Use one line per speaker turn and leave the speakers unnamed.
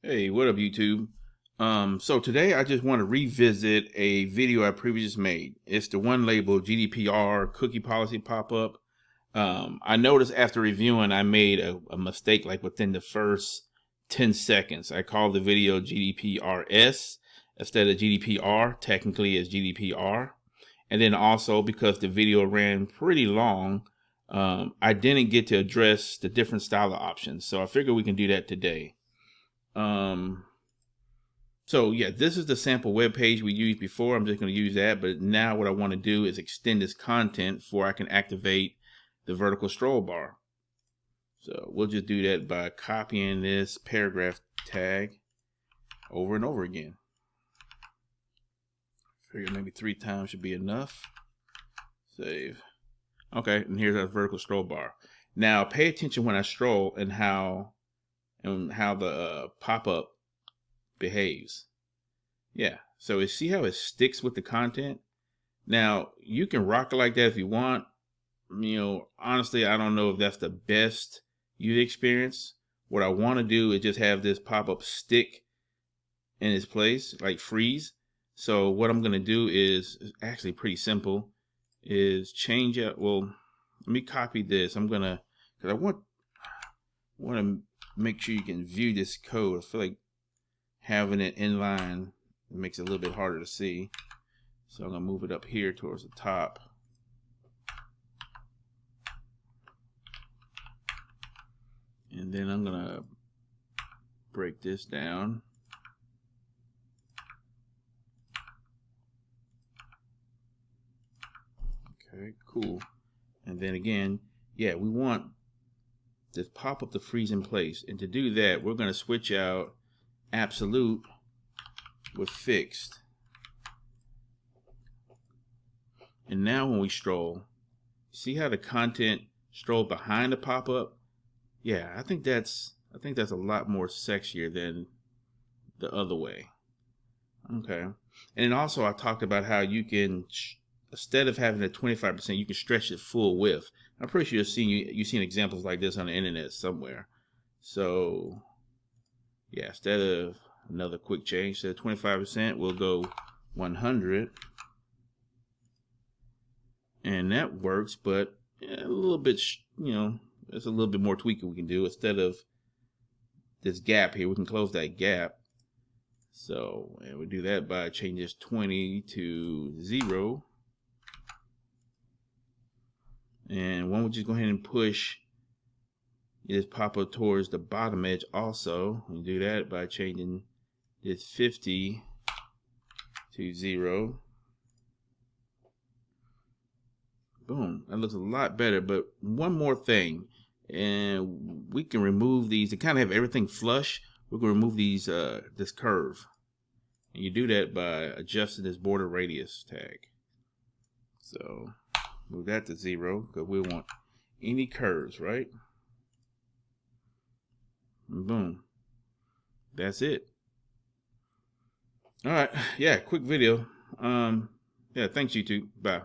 Hey, what up, YouTube? So today I just want to revisit a video I previously made. It's the one labeled GDPR cookie policy pop-up. I noticed after reviewing, I made a mistake like within the first 10 seconds. I called the video GDPRS instead of GDPR. Technically, it's GDPR. And then also because the video ran pretty long, I didn't get to address the different style of options. So I figured we can do that today. So yeah, this is the sample web page we used before. I'm just going to use that, but now what I want to do is extend this content before I can activate the vertical scroll bar. So we'll just do that by copying this paragraph tag over and over again. Figure maybe 3 times should be enough. Save. Okay, and here's our vertical scroll bar. Now pay attention when I scroll and how the pop-up behaves. Yeah, so you see how it sticks with the content. Now you can rock it like that if you want. Honestly, I don't know if that's the best user experience. What I want to do is just have this pop-up stick in its place, like freeze. So what I'm going to do is actually pretty simple, is change it. Well, let me copy this. I'm gonna, because I want to make sure you can view this code. I feel like having it inline makes it a little bit harder to see. So I'm gonna move it up here towards the top. And then I'm gonna break this down. Okay, cool. And then again, yeah, we want this pop-up to freeze in place. And to do that, we're gonna switch out absolute with fixed. And now when we scroll, see how the content strolled behind the pop-up? Yeah, I think that's a lot more sexier than the other way. Okay. And then also I talked about how you can, instead of having a 25%, you can stretch it full width. I'm pretty sure you've seen examples like this on the internet somewhere. So yeah, instead of another quick change to 25%, we'll go 100. And that works, but a little bit, there's a little bit more tweaking we can do. Instead of this gap here, we can close that gap. So, and we do that by changing this 20 to 0. And one, we'll just go ahead and push this pop-up towards the bottom edge also. We do that by changing this 50 to 0. Boom, that looks a lot better. But one more thing, and we can remove these to kind of have everything flush. We're going to remove these this curve, and you do that by adjusting this border radius tag. So move that to 0 because we want any curves, right? And boom, that's it. All right, yeah, quick video. Yeah, thanks YouTube. Bye.